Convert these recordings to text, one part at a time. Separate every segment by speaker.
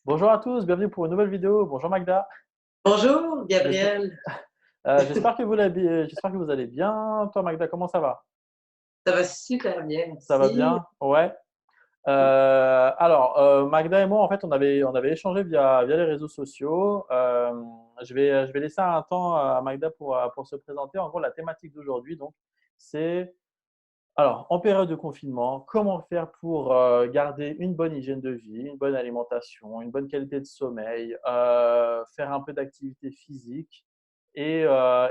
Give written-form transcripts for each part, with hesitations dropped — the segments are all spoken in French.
Speaker 1: Bonjour à tous, bienvenue pour une nouvelle vidéo. Bonjour Magda.
Speaker 2: Bonjour
Speaker 1: J'espère
Speaker 2: Gabriel,
Speaker 1: j'espère que vous allez bien. Toi Magda, comment ça va?
Speaker 2: ça va super bien,
Speaker 1: Ça va
Speaker 2: merci.
Speaker 1: bien? Ouais. Magda et moi, en fait, on avait échangé via les réseaux sociaux. Je vais laisser un temps à Magda pour se présenter. En gros, la thématique d'aujourd'hui, donc, c'est alors, en période de confinement, comment faire pour garder une bonne hygiène de vie, une bonne alimentation, une bonne qualité de sommeil, faire un peu d'activité physique et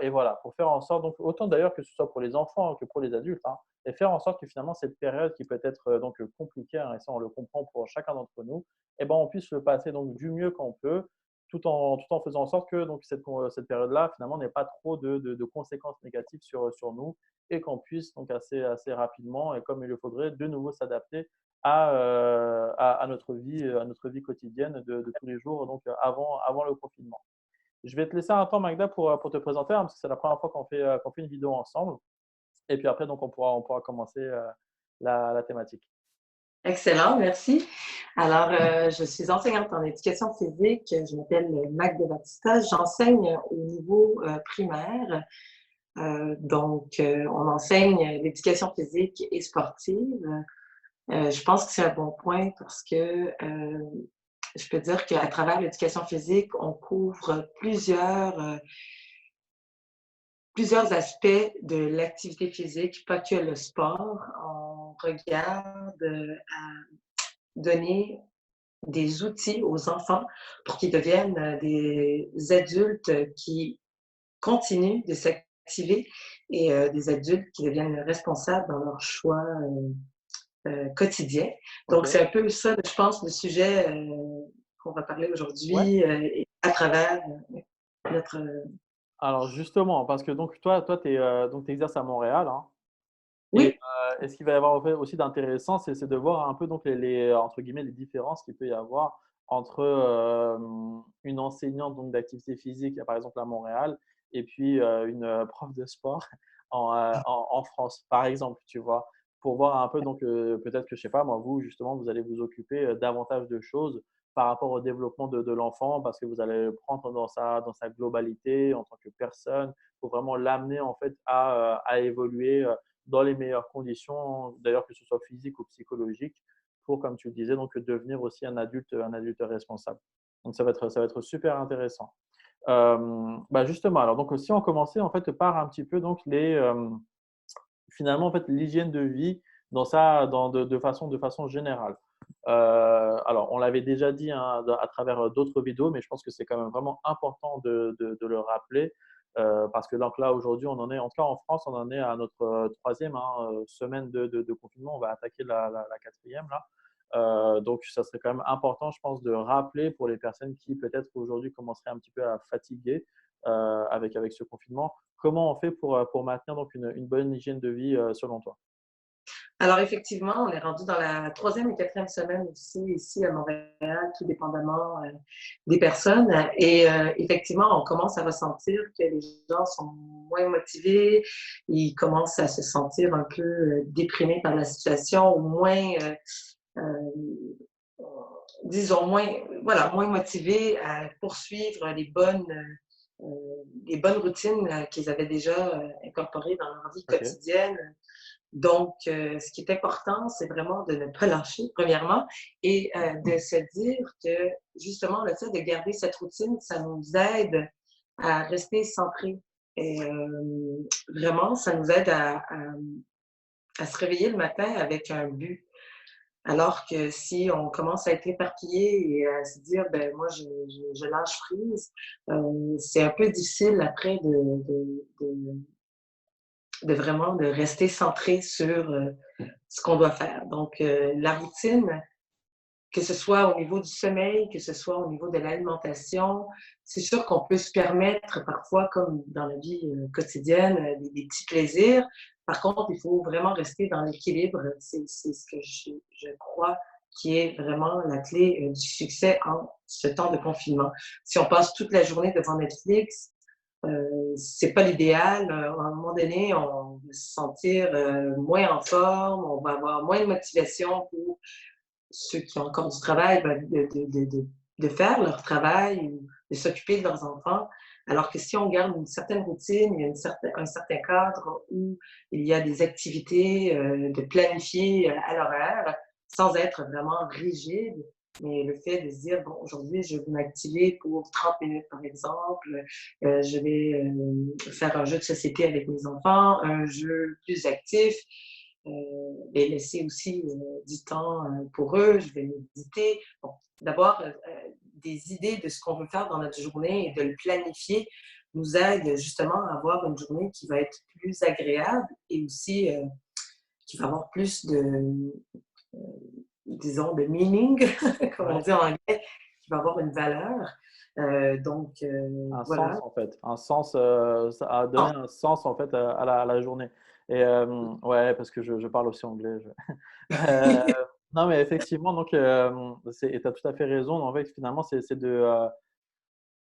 Speaker 1: voilà, pour faire en sorte, donc autant d'ailleurs que ce soit pour les enfants que pour les adultes, hein, et faire en sorte que finalement cette période qui peut être compliquée, hein, et ça on le comprend pour chacun d'entre nous, eh ben, on puisse le passer donc du mieux qu'on peut, tout en faisant en sorte que donc cette période-là finalement n'ait pas trop de conséquences négatives sur nous et qu'on puisse donc assez rapidement et comme il le faudrait de nouveau s'adapter à notre vie quotidienne de tous les jours, donc avant le confinement. Je vais te laisser un temps, Magda, pour te présenter, hein, parce que c'est la première fois qu'on fait une vidéo ensemble. Et puis après, donc, on pourra commencer la thématique.
Speaker 2: Excellent, merci. Alors, je suis enseignante en éducation physique. Je m'appelle Magda Batista. J'enseigne au niveau primaire. On enseigne l'éducation physique et sportive. Je pense que c'est un bon point parce que je peux dire qu'à travers l'éducation physique, on couvre plusieurs aspects de l'activité physique, pas que le sport. On regarde à donner des outils aux enfants pour qu'ils deviennent des adultes qui continuent de s'activer et des adultes qui deviennent responsables dans leurs choix quotidiens.
Speaker 1: Ok.
Speaker 2: Donc, c'est un peu ça, je pense, le sujet qu'on va parler
Speaker 1: Ouais.
Speaker 2: aujourd'hui à travers notre...
Speaker 1: Alors justement, parce que donc toi, tu exerces à Montréal, hein,
Speaker 2: Oui,
Speaker 1: et ce qu'il va y avoir en fait aussi d'intéressant, c'est de voir un peu donc entre guillemets les différences qu'il peut y avoir entre une enseignante donc d'activité physique, par exemple à Montréal, et puis une prof de sport en France, par exemple, tu vois, pour voir un peu donc peut-être que je sais pas moi, vous justement, vous allez vous occuper davantage de choses par rapport au développement de l'enfant, parce que vous allez le prendre dans sa globalité en tant que personne, pour vraiment l'amener en fait à évoluer dans les meilleures conditions, d'ailleurs que ce soit physique ou psychologique, pour, comme tu le disais, donc devenir aussi un adulte responsable. Donc ça va être super intéressant. Bah justement, alors donc si on commençait en fait par un petit peu donc finalement en fait l'hygiène de vie de façon générale. Alors on l'avait déjà dit, hein, à travers d'autres vidéos, mais je pense que c'est quand même vraiment important de le rappeler, parce que donc là aujourd'hui on en est, en tout cas en France, on en est à notre troisième, hein, semaine de confinement. On va attaquer la quatrième là. Donc ça serait quand même important, je pense, de rappeler pour les personnes qui peut-être aujourd'hui commenceraient un petit peu à fatiguer avec ce confinement. Comment on fait pour maintenir donc une bonne hygiène de vie selon toi?
Speaker 2: alors effectivement, on est rendu dans la troisième et quatrième semaine aussi ici à Montréal, tout dépendamment des personnes. Et effectivement, on commence à ressentir que les gens sont moins motivés, ils commencent à se sentir un peu déprimés par la situation, ou moins, euh, disons, moins, voilà, moins motivés à poursuivre les bonnes routines qu'ils avaient déjà incorporées dans leur vie
Speaker 1: OK.
Speaker 2: quotidienne. Donc, ce qui est important, c'est vraiment de ne pas lâcher, premièrement, et de se dire que justement, le fait de garder cette routine, ça nous aide à rester centrés. Et vraiment, ça nous aide à se réveiller le matin avec un but. Alors que si on commence à être éparpillé et à se dire, ben moi, je lâche prise, c'est un peu difficile après de vraiment de rester centré sur ce qu'on doit faire. Donc, la routine, que ce soit au niveau du sommeil, que ce soit au niveau de l'alimentation, c'est sûr qu'on peut se permettre parfois, comme dans la vie quotidienne, des petits plaisirs. Par contre, il faut vraiment rester dans l'équilibre. C'est ce que je crois qui est vraiment la clé du succès en ce temps de confinement. Si on passe toute la journée devant Netflix, c'est pas l'idéal. À un moment donné, on va se sentir moins en forme, on va avoir moins de motivation pour ceux qui ont encore du travail, ben, de faire leur travail ou de s'occuper de leurs enfants. Alors que si on garde une certaine routine, il y a un certain cadre où il y a des activités de planifier à l'horaire sans être vraiment rigide, mais le fait de se dire, bon, aujourd'hui, je vais m'activer pour 30 minutes, par exemple, je vais faire un jeu de société avec mes enfants, un jeu plus actif, et laisser aussi du temps pour eux, je vais méditer. Bon, d'avoir des idées de ce qu'on veut faire dans notre journée et de le planifier nous aide justement à avoir une journée qui va être plus agréable et aussi qui va avoir plus euh, disons, de meaning, comme on
Speaker 1: Ouais.
Speaker 2: dit en anglais, qui va avoir une valeur.
Speaker 1: Un
Speaker 2: Voilà.
Speaker 1: sens en fait, un sens, ça a donné
Speaker 2: Bon,
Speaker 1: un sens en fait à la journée. Et ouais, parce que je parle aussi anglais. Non, mais effectivement, donc, et tu as tout à fait raison. En fait, finalement, c'est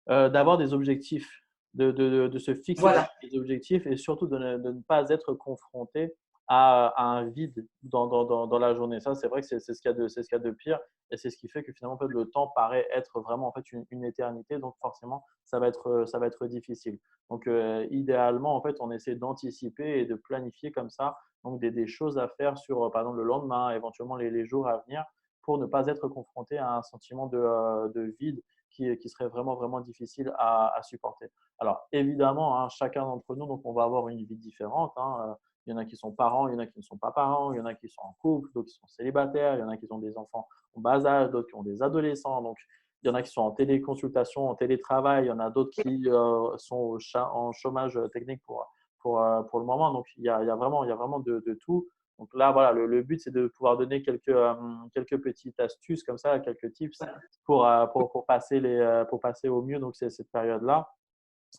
Speaker 1: d'avoir des objectifs, de se fixer
Speaker 2: voilà.
Speaker 1: des objectifs et surtout de ne pas être confronté à un vide dans la journée. Ça, c'est vrai que c'est ce qu'il y a c'est ce qu'il y a de pire et c'est ce qui fait que finalement, en fait, le temps paraît être vraiment en fait, une éternité. Donc forcément, ça va être difficile. Donc idéalement, en fait, on essaie d'anticiper et de planifier comme ça donc des choses à faire sur, par exemple, le lendemain, éventuellement les jours à venir pour ne pas être confronté à un sentiment de vide qui serait vraiment, vraiment difficile à supporter. Alors, évidemment, hein, chacun d'entre nous, donc, on va avoir une vie différente. Hein. Il y en a qui sont parents, il y en a qui ne sont pas parents, il y en a qui sont en couple, d'autres qui sont célibataires, il y en a qui ont des enfants en bas âge, d'autres qui ont des adolescents. Donc, il y en a qui sont en téléconsultation, en télétravail, il y en a d'autres qui sont en chômage technique pour le moment. Donc, il y a vraiment de tout. Donc là, voilà, le but, c'est de pouvoir donner quelques petites astuces comme ça, quelques tips
Speaker 2: Voilà.
Speaker 1: pour passer pour passer au mieux donc cette période-là.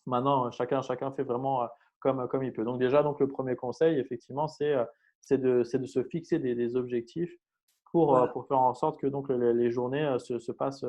Speaker 1: Maintenant, chacun fait vraiment comme il peut. Donc déjà, donc le premier conseil, effectivement, c'est de se fixer des objectifs
Speaker 2: Voilà.
Speaker 1: pour faire en sorte que donc les journées se passent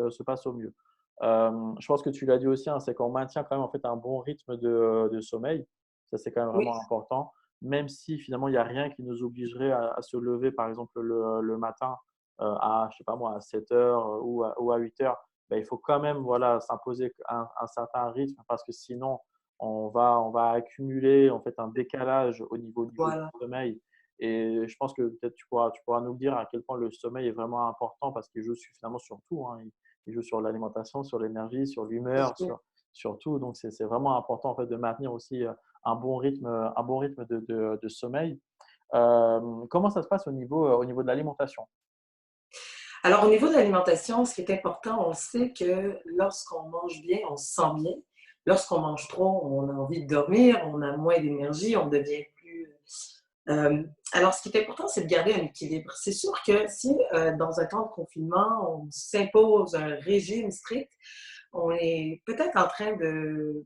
Speaker 1: au mieux. Je pense que tu l'as dit aussi, hein, c'est qu'on maintient quand même en fait un bon rythme de sommeil. Ça, c'est quand même
Speaker 2: Oui,
Speaker 1: vraiment important. Même si finalement, il n'y a rien qui nous obligerait à se lever, par exemple, le matin à, je sais pas moi, à 7 heures ou à 8 heures, ben, il faut quand même voilà, s'imposer un certain rythme parce que sinon, on va accumuler en fait un décalage au niveau du
Speaker 2: voilà.
Speaker 1: sommeil. Et je pense que peut-être tu pourras nous le dire à quel point le sommeil est vraiment important parce qu'il joue finalement sur tout. Hein. Il joue sur l'alimentation, sur l'énergie, sur
Speaker 2: C'est
Speaker 1: l'humeur,
Speaker 2: sûr.
Speaker 1: sur tout. Donc, c'est vraiment important en fait, de maintenir aussi un bon rythme de sommeil. Comment ça se passe au niveau de l'alimentation?
Speaker 2: Alors, au niveau de l'alimentation, ce qui est important, on sait que lorsqu'on mange bien, on se sent bien. Lorsqu'on mange trop, on a envie de dormir, on a moins d'énergie, on devient plus. Alors, ce qui est important, c'est de garder un équilibre. C'est sûr que si, dans un temps de confinement, on s'impose un régime strict, on est peut-être en train de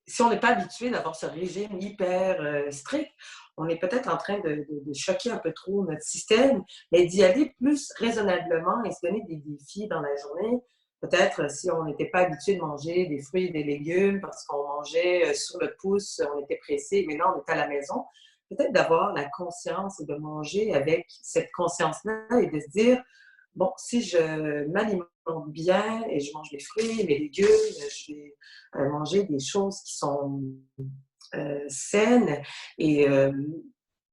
Speaker 2: si on n'est pas habitué d'avoir ce régime hyper strict, on est peut-être en train de choquer un peu trop notre système, mais d'y aller plus raisonnablement et se donner des défis dans la journée. Peut-être si on n'était pas habitué de manger des fruits et des légumes parce qu'on mangeait sur le pouce, on était pressé, mais là, on est à la maison. Peut-être d'avoir la conscience et de manger avec cette conscience-là et de se dire, bon, si je m'alimente bien et je mange mes fruits, mes légumes, je vais manger des choses qui sont saines et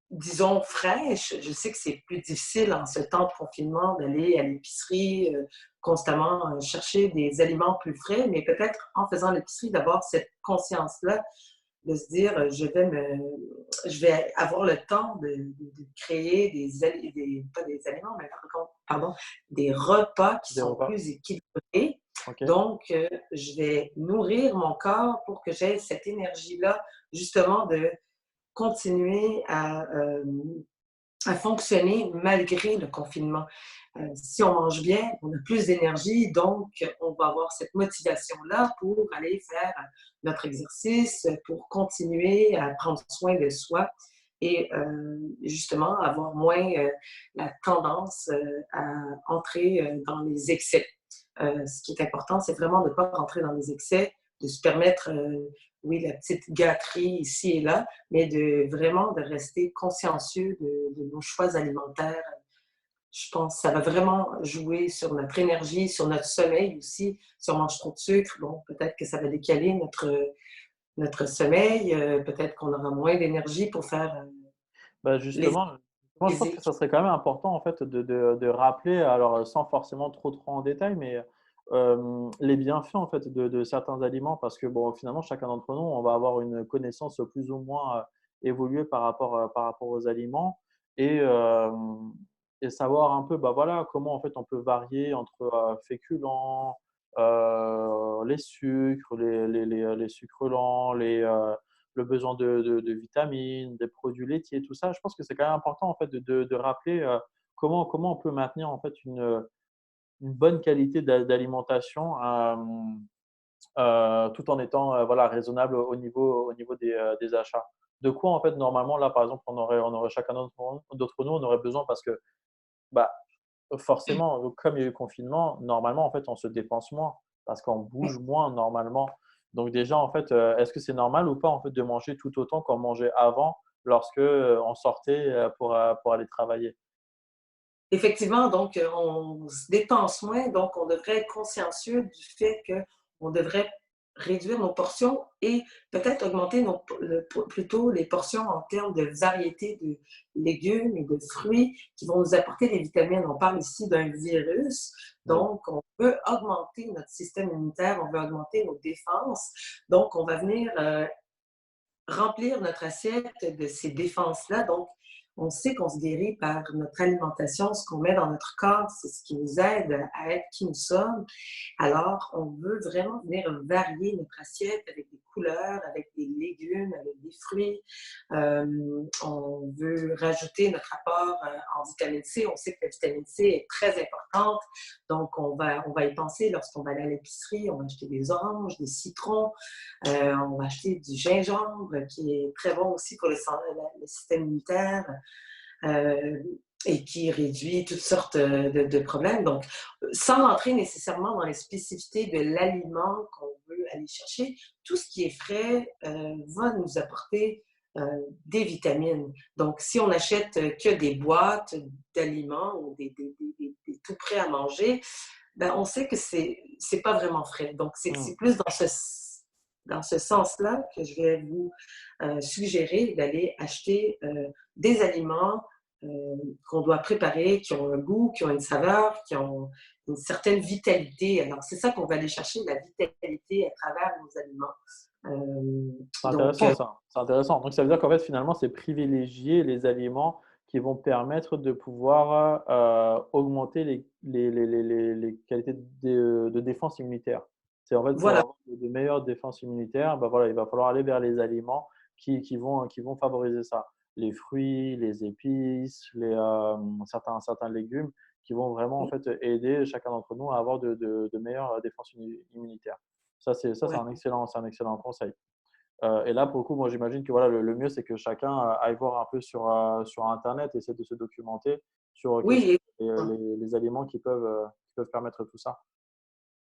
Speaker 2: disons fraîches. Je sais que c'est plus difficile en ce temps de confinement d'aller à l'épicerie constamment chercher des aliments plus frais, mais peut-être en faisant l'épicerie d'avoir cette conscience-là de se dire je vais avoir le temps de créer pas des aliments, mais pardon, des repas qui
Speaker 1: Des
Speaker 2: sont
Speaker 1: repas?
Speaker 2: plus équilibrés.
Speaker 1: Ok.
Speaker 2: Donc, je vais nourrir mon corps pour que j'aie cette énergie-là, justement, de continuer à fonctionner malgré le confinement. Si on mange bien, on a plus d'énergie, donc on va avoir cette motivation-là pour aller faire notre exercice, pour continuer à prendre soin de soi et justement avoir moins la tendance à entrer dans les excès. Ce qui est important, c'est vraiment de ne pas rentrer dans les excès, de se permettre, oui, la petite gâterie ici et là, mais de vraiment de rester consciencieux de nos choix alimentaires Je pense que ça va vraiment jouer sur notre énergie, sur notre sommeil aussi. Si on mange trop de sucre, bon, peut-être que ça va décaler notre sommeil, peut-être qu'on aura moins d'énergie pour faire,
Speaker 1: Bah,
Speaker 2: les
Speaker 1: justement, je pense que
Speaker 2: physiques.
Speaker 1: ça serait quand même important en fait de rappeler, alors sans forcément trop en détail, mais les bienfaits en fait de certains aliments parce que bon, finalement, chacun d'entre nous, on va avoir une connaissance plus ou moins évoluée par rapport aux aliments et, et savoir un peu bah, voilà, comment en fait on peut varier entre féculents, les sucres, les sucres lents, le besoin de vitamines, des produits laitiers, tout ça. Je pense que c'est quand même important en fait de rappeler comment on peut maintenir en fait une bonne qualité d'alimentation tout en étant voilà, raisonnable au niveau des achats. De quoi en fait normalement là par exemple on aurait chacun d'entre nous on aurait besoin parce que bah, forcément comme il y a eu le confinement normalement en fait on se dépense moins parce qu'on bouge moins normalement. Donc déjà en fait est-ce que c'est normal ou pas en fait de manger tout autant qu'on mangeait avant lorsque on sortait pour aller travailler?
Speaker 2: Effectivement, donc on se dépense moins, donc on devrait être consciencieux du fait qu'on devrait réduire nos portions et peut-être augmenter plutôt les portions en termes de variété de légumes et de fruits qui vont nous apporter des vitamines. On parle ici d'un virus,
Speaker 1: Oui.
Speaker 2: donc on veut augmenter notre système immunitaire, on veut augmenter nos défenses. Donc on va venir remplir notre assiette de ces défenses-là. Donc, on sait qu'on se guérit par notre alimentation, ce qu'on met dans notre corps, c'est ce qui nous aide à être qui nous sommes. Alors, on veut vraiment venir varier notre assiette avec des couleurs, avec des légumes, avec des fruits. On veut rajouter notre apport en vitamine C. On sait que la vitamine C est très importante, donc on va y penser lorsqu'on va aller à l'épicerie. On va acheter des oranges, des citrons, on va acheter du gingembre qui est très bon aussi pour le système immunitaire euh, et qui réduit toutes sortes de problèmes. Donc, sans entrer nécessairement dans les spécificités de l'aliment qu'on veut aller chercher, tout ce qui est frais va nous apporter des vitamines. Donc, si on achète que des boîtes d'aliments ou des tout prêts à manger, ben, on sait que c'est pas vraiment frais. Donc,
Speaker 1: Mmh.
Speaker 2: c'est plus dans ce sens-là que je vais vous suggérer d'aller acheter des aliments euh, qu'on doit préparer, qui ont un goût, qui ont une saveur, qui ont une certaine vitalité. Alors, c'est ça qu'on va aller chercher, la vitalité à travers nos aliments.
Speaker 1: C'est
Speaker 2: Donc,
Speaker 1: intéressant ça, c'est intéressant. Donc ça veut dire qu'en fait, finalement, c'est privilégier les aliments qui vont permettre de pouvoir, augmenter les qualités de défense immunitaire. C'est en fait pour
Speaker 2: voilà.
Speaker 1: avoir de meilleures défenses immunitaires, bah, voilà, il va falloir aller vers les aliments qui vont favoriser ça. Les fruits, les épices, certains légumes qui vont vraiment en fait aider chacun d'entre nous à avoir de meilleures défenses immunitaires. Ça,
Speaker 2: Ouais.
Speaker 1: c'est un excellent conseil. Et là, pour le coup, moi, j'imagine que voilà, le mieux, c'est que chacun aille voir un peu sur internet, essaie de se documenter sur quels sont
Speaker 2: Oui,
Speaker 1: les aliments qui peuvent permettre tout ça.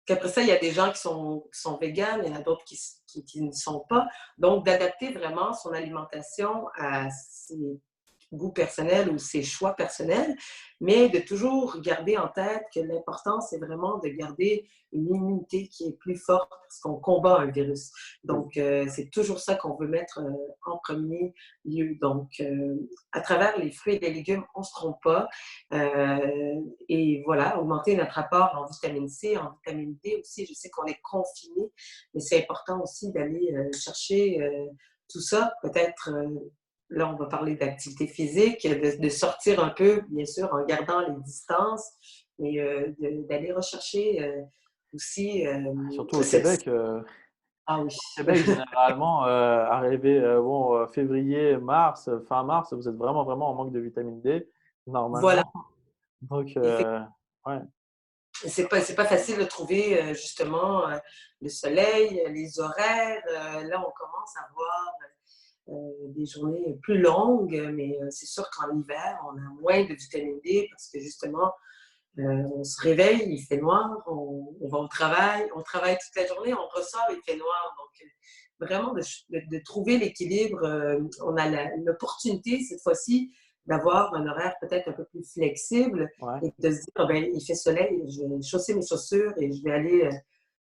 Speaker 2: qu'après ça, il y a des gens qui sont véganes, il y en a d'autres qui ne sont pas. Donc, d'adapter vraiment son alimentation à ses goûts personnels ou ses choix personnels, mais de toujours garder en tête que l'important, c'est vraiment de garder une immunité qui est plus forte parce qu'on combat un virus.
Speaker 1: Oui.
Speaker 2: Donc, c'est toujours ça qu'on veut mettre en premier lieu. Donc, à travers les fruits et les légumes, on ne se trompe pas. Et voilà, augmenter notre apport en vitamine C, en vitamine D aussi. Je sais qu'on est confiné, mais c'est important aussi d'aller chercher tout ça. Peut-être, là, on va parler d'activité physique, de sortir un peu, bien sûr, en gardant les distances, mais d'aller rechercher aussi
Speaker 1: Surtout au
Speaker 2: cette...
Speaker 1: Québec.
Speaker 2: Ah oui,
Speaker 1: Au Québec, généralement, arrivé bon, février, mars, fin mars, vous êtes vraiment en manque de vitamine D,
Speaker 2: voilà.
Speaker 1: normalement. Donc, ouais.
Speaker 2: C'est pas facile de trouver justement le soleil, les horaires. Là, on commence à voir des journées plus longues, mais c'est sûr qu'en hiver, on a moins de vitamine D parce que justement, on se réveille, il fait noir, on va au travail, on travaille toute la journée, on ressort, il fait noir. Donc, vraiment de trouver l'équilibre. On a l'opportunité cette fois-ci d'avoir un horaire peut-être un peu plus flexible
Speaker 1: Ouais.
Speaker 2: et de se dire, ah ben, il fait soleil, je vais chausser mes chaussures et je vais aller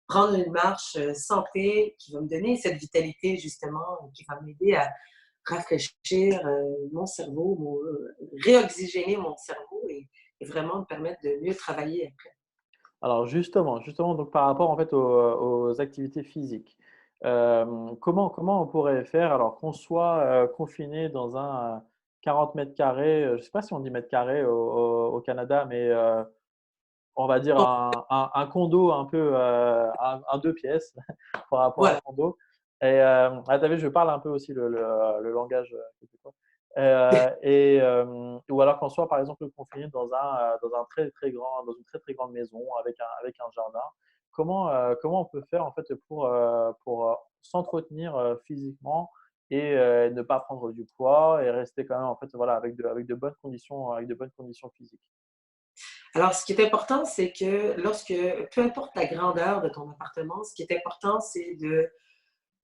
Speaker 2: prendre une marche santé qui va me donner cette vitalité justement, qui va m'aider à rafraîchir mon cerveau, réoxygéner mon cerveau et vraiment me permettre de mieux travailler après.
Speaker 1: Alors justement, donc par rapport en fait aux activités physiques, comment on pourrait faire alors qu'on soit, confiné dans un, 40 carrés, je ne sais pas si on dit mètres carrés au Canada, mais, on va dire
Speaker 2: Donc,
Speaker 1: un condo un peu, un 2 pièces par rapport à un
Speaker 2: voilà.
Speaker 1: condo et ah tu vu, je parle un peu aussi le langage, québécois, ou alors qu'on soit par exemple confiné dans un très, très grand dans une très, très grande maison avec un jardin. Comment on peut faire en fait pour s'entretenir, physiquement et ne pas prendre du poids et rester quand même en fait voilà avec de bonnes conditions physiques?
Speaker 2: Alors, ce qui est important, c'est que peu importe la grandeur de ton appartement, ce qui est important, c'est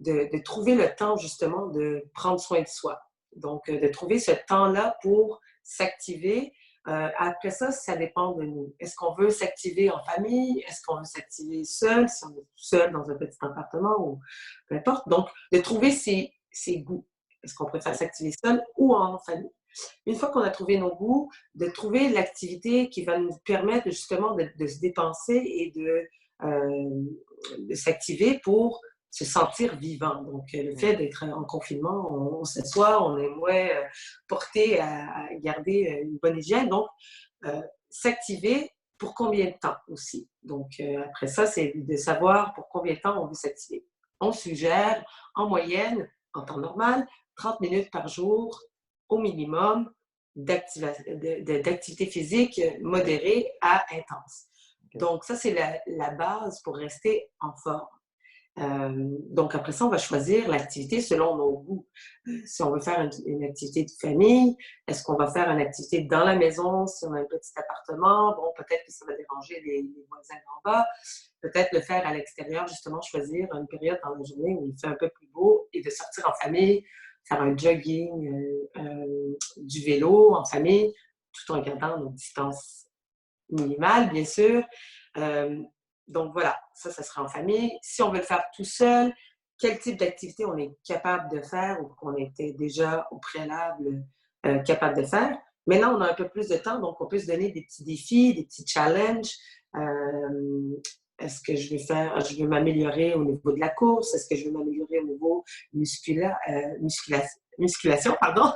Speaker 2: de trouver le temps justement de prendre soin de soi. Donc, de trouver ce temps-là pour s'activer. Après ça, ça dépend de nous. Est-ce qu'on veut s'activer en famille? Est-ce qu'on veut s'activer seul, si on est tout seul dans un petit appartement ou peu importe. Donc, de trouver ses goûts. Est-ce qu'on préfère
Speaker 1: Oui.
Speaker 2: s'activer seul ou en famille? Une fois qu'on a trouvé nos goûts, de trouver l'activité qui va nous permettre justement de se dépenser et de s'activer pour se sentir vivant. Donc, le
Speaker 1: Mmh.
Speaker 2: fait d'être en confinement, on s'assoit, on est moins porté à garder une bonne hygiène. Donc, s'activer pour combien de temps aussi. Donc, après ça, c'est de savoir pour combien de temps on veut s'activer. On suggère en moyenne, en temps normal, 30 minutes par jour au minimum d'activité physique modérée à intense.
Speaker 1: OK.
Speaker 2: Donc, ça, c'est la base pour rester en forme. Donc, après ça, on va choisir l'activité selon nos goûts. Si on veut faire une activité de famille, est-ce qu'on va faire une activité dans la maison si on a un petit appartement? Bon, peut-être que ça va déranger les voisins en bas. Peut-être le faire à l'extérieur, justement, choisir une période dans la journée où il fait un peu plus beau et de sortir en famille, faire un jogging, du vélo en famille, tout en gardant nos distances minimales, bien sûr. Euh, donc voilà, ça sera en famille. Si on veut le faire tout seul, quel type d'activité on est capable de faire ou qu'on était déjà au préalable capable de faire. Maintenant, on a un peu plus de temps, donc on peut se donner des petits défis, des petits challenges. Est-ce que je veux m'améliorer au niveau de la course? Est-ce que je veux m'améliorer au niveau musculation, pardon?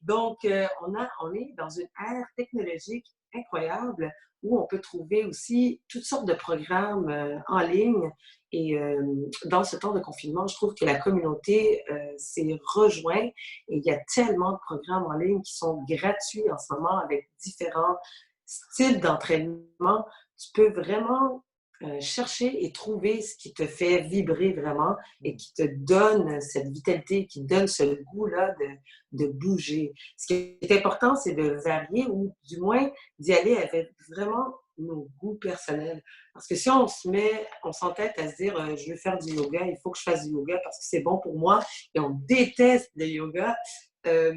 Speaker 2: Donc, on est dans une ère technologique incroyable où on peut trouver aussi toutes sortes de programmes en ligne. Et dans ce temps de confinement, je trouve que la communauté s'est rejointe et il y a tellement de programmes en ligne qui sont gratuits en ce moment avec différents styles d'entraînement. Tu peux vraiment chercher et trouver ce qui te fait vibrer vraiment et
Speaker 1: Mmh.
Speaker 2: qui te donne cette vitalité, qui donne ce goût-là de bouger. Ce qui est important, c'est de varier ou du moins d'y aller avec vraiment nos goûts personnels. Parce que si on s'entête à se dire, je veux faire du yoga, il faut que je fasse du yoga parce que c'est bon pour moi et on déteste le yoga, euh,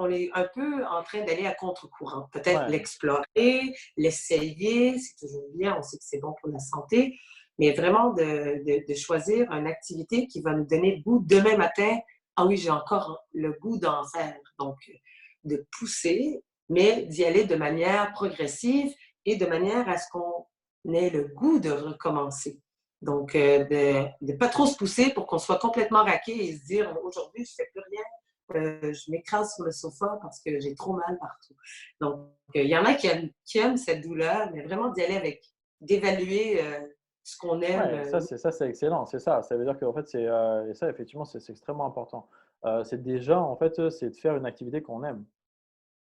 Speaker 2: on est un peu en train d'aller à contre-courant. Peut-être
Speaker 1: Ouais.
Speaker 2: l'explorer, l'essayer, c'est toujours bien, on sait que c'est bon pour la santé, mais vraiment de choisir une activité qui va nous donner le goût demain matin. Ah oui, j'ai encore le goût d'en faire. Donc, de pousser, mais d'y aller de manière progressive et de manière à ce qu'on ait le goût de recommencer. Donc, de ne pas trop se pousser pour qu'on soit complètement raqué et se dire aujourd'hui, je ne fais plus rien, je m'écrase sur le sofa parce que j'ai trop mal partout. Donc, il y en a qui aiment cette douleur, mais vraiment d'y aller avec, d'évaluer ce qu'on aime.
Speaker 1: Ouais, ça c'est excellent, c'est ça. Ça veut dire qu'en fait et ça effectivement c'est extrêmement important. C'est déjà en fait, c'est de faire une activité qu'on aime.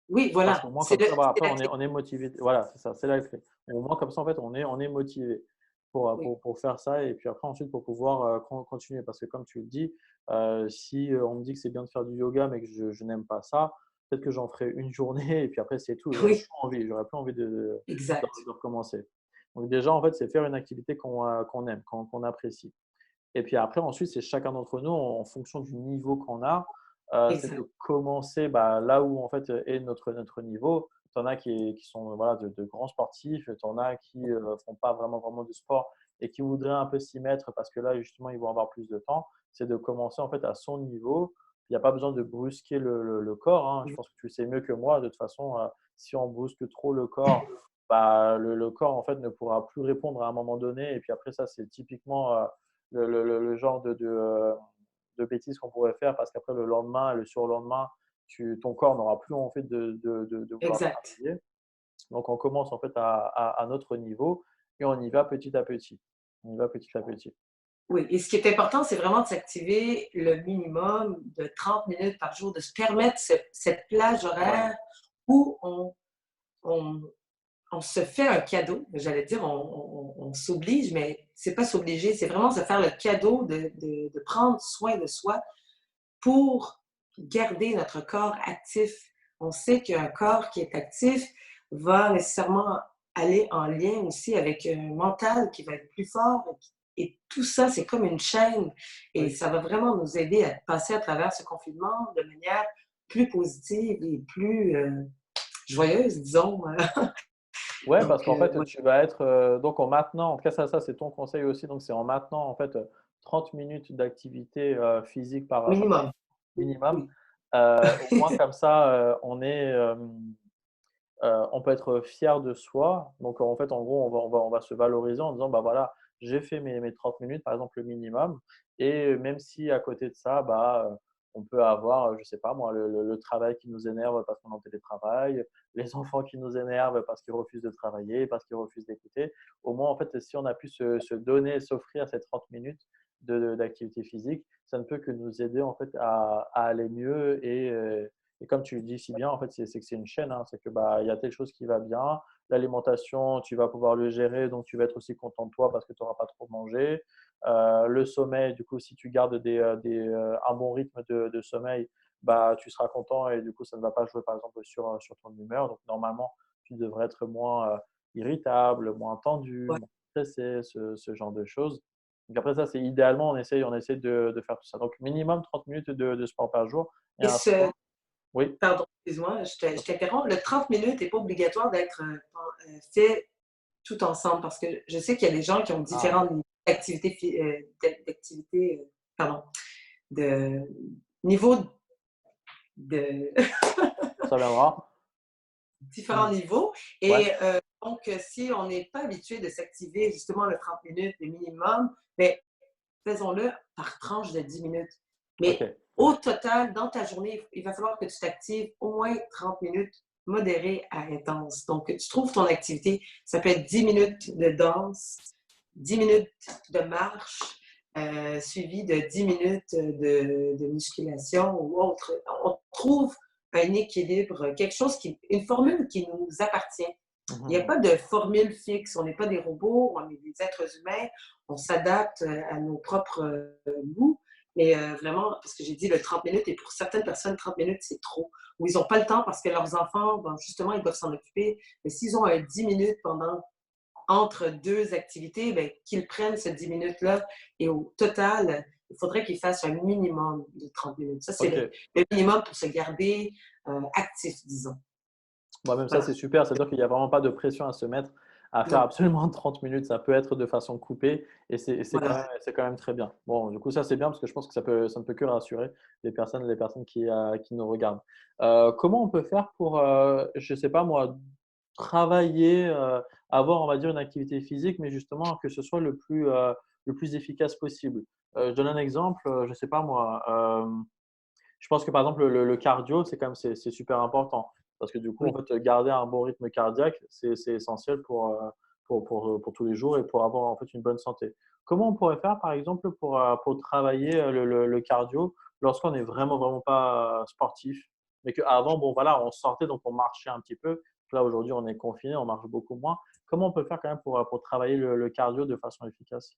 Speaker 2: Oui,
Speaker 1: Parce qu'au
Speaker 2: voilà,
Speaker 1: moins comme ça, voilà,
Speaker 2: c'est
Speaker 1: après
Speaker 2: la clé.
Speaker 1: on est motivé. Voilà, c'est ça, c'est la clé. Au moins comme ça en fait on est motivé
Speaker 2: Oui,
Speaker 1: pour faire ça et puis après ensuite pour pouvoir, continuer. Parce que comme tu le dis, si, on me dit que c'est bien de faire du yoga mais que je n'aime pas ça, peut-être que j'en ferai une journée et puis après c'est tout.
Speaker 2: oui,
Speaker 1: J'aurais plus envie
Speaker 2: exact.
Speaker 1: de recommencer. Donc déjà en fait, c'est faire une activité qu'on aime, qu'on apprécie. Et puis après, ensuite, c'est chacun d'entre nous, en fonction du niveau qu'on a, c'est
Speaker 2: exact.
Speaker 1: de commencer là où en fait est notre niveau. Tu en as qui sont voilà, de grands sportifs, tu en as qui font pas vraiment de sport et qui voudraient un peu s'y mettre parce que là, justement, ils vont avoir plus de temps. C'est de commencer en fait à son niveau. Il n'y a pas besoin de brusquer le corps, hein. Je pense que tu sais mieux que moi. De toute façon, si on brusque trop le corps, le corps en fait ne pourra plus répondre à un moment donné. Et puis après, ça, c'est typiquement le genre de bêtises qu'on pourrait faire parce qu'après le lendemain et le surlendemain, ton corps n'aura plus en fait de vouloir
Speaker 2: Exact.
Speaker 1: travailler. Donc on commence en fait à notre niveau et on y va petit à petit. On y va petit à petit.
Speaker 2: Oui, et ce qui est important, c'est vraiment de s'activer le minimum de 30 minutes par jour, de se permettre cette plage
Speaker 1: Ouais,
Speaker 2: horaire où on, on se fait un cadeau. J'allais dire, on s'oblige, mais c'est pas s'obliger, c'est vraiment se faire le cadeau de prendre soin de soi pour garder notre corps actif. On sait qu'un corps qui est actif va nécessairement aller en lien aussi avec un mental qui va être plus fort. Et tout ça, c'est comme une chaîne. Et
Speaker 1: oui.
Speaker 2: ça va vraiment nous aider à passer à travers ce confinement de manière plus positive et plus joyeuse, disons.
Speaker 1: Ouais, parce
Speaker 2: Donc,
Speaker 1: qu'en fait,
Speaker 2: ouais,
Speaker 1: tu vas être donc en maintenant, en tout cas ça c'est ton conseil aussi, donc c'est en maintenant en fait 30 minutes d'activité physique par
Speaker 2: minimum.
Speaker 1: minimum.
Speaker 2: Oui.
Speaker 1: Au moins comme ça, on peut être fier de soi. Donc, en fait, en gros, on va se valoriser en disant, bah voilà, j'ai fait mes 30 minutes, par exemple, le minimum. Et même si à côté de ça, on peut avoir, je sais pas moi, le travail qui nous énerve parce qu'on est en télétravail, les enfants qui nous énervent parce qu'ils refusent de travailler, parce qu'ils refusent d'écouter. Au moins, en fait, si on a pu se donner, s'offrir ces 30 minutes d'activité physique, ça ne peut que nous aider en fait à aller mieux et comme tu le dis si bien, en fait, c'est que c'est une chaîne, hein. C'est que il y a telle chose qui va bien. L'alimentation, tu vas pouvoir le gérer, donc tu vas être aussi content de toi parce que tu n'auras pas trop mangé. Le sommeil, du coup, si tu gardes un bon rythme de sommeil, tu seras content et du coup, ça ne va pas jouer par exemple sur ton humeur. Donc normalement, tu devrais être moins irritable, moins tendu,
Speaker 2: Ouais.
Speaker 1: moins stressé, ce genre de choses. Donc après ça, c'est idéalement, on essaie de faire tout ça. Donc minimum 30 minutes de sport par jour et
Speaker 2: Et
Speaker 1: un
Speaker 2: ce,
Speaker 1: sport. Oui.
Speaker 2: pardon, excuse-moi, je t'interromps. Le 30 minutes n'est pas obligatoire d'être fait tout ensemble parce que je sais qu'il y a des gens qui ont
Speaker 1: Ah,
Speaker 2: différents niveaux d'activité, d'activité, pardon, de niveau de
Speaker 1: ça viendra.
Speaker 2: différents niveaux.
Speaker 1: Ouais,
Speaker 2: Et donc, si on n'est pas habitué de s'activer justement le 30 minutes, le minimum, ben, faisons-le par tranche de 10 minutes.
Speaker 1: OK.
Speaker 2: Mais au total, dans ta journée, il va falloir que tu t'actives au moins 30 minutes, modéré à intense. Donc, tu trouves ton activité. Ça peut être 10 minutes de danse, 10 minutes de marche, suivi de 10 minutes de musculation ou autre. On trouve un équilibre, quelque chose une formule qui nous appartient.
Speaker 1: Mmh
Speaker 2: Il n'y a
Speaker 1: mh.
Speaker 2: pas de formule fixe. On n'est pas des robots, on est des êtres humains. On s'adapte à nos propres goûts. Mais vraiment, parce que j'ai dit le 30 minutes, et pour certaines personnes, 30 minutes, c'est trop. Ou ils n'ont pas le temps parce que leurs enfants, bon, justement, ils doivent s'en occuper. Mais s'ils ont un 10 minutes entre deux activités, ben, qu'ils prennent ces 10 minutes-là. Et au total, il faudrait qu'ils fassent un minimum de 30 minutes. Ça, c'est
Speaker 1: OK.
Speaker 2: le minimum pour se garder actif, disons.
Speaker 1: Même ça,
Speaker 2: Voilà.
Speaker 1: c'est super. C'est-à-dire qu'il y a vraiment pas de pression à se mettre à faire
Speaker 2: Non,
Speaker 1: absolument 30 minutes. Ça peut être de façon coupée et
Speaker 2: voilà.
Speaker 1: c'est quand même très bien. Bon, du coup, ça, c'est bien parce que je pense que ça ne peut que rassurer les personnes qui nous regardent. Comment on peut faire pour, je sais pas moi, travailler, avoir, on va dire, une activité physique, mais justement que ce soit le plus efficace possible? Je donne un exemple, je sais pas moi, je pense que par exemple le cardio, c'est quand même c'est super important parce que du coup, en
Speaker 2: Oui.
Speaker 1: fait, garder un bon rythme cardiaque, c'est essentiel pour tous les jours et pour avoir en fait une bonne santé. Comment on pourrait faire par exemple pour travailler le cardio lorsqu'on n'est vraiment pas sportif, mais qu'avant, bon voilà, on sortait donc on marchait un petit peu. Là aujourd'hui, on est confiné, on marche beaucoup moins. Comment on peut faire quand même pour travailler le cardio de façon efficace?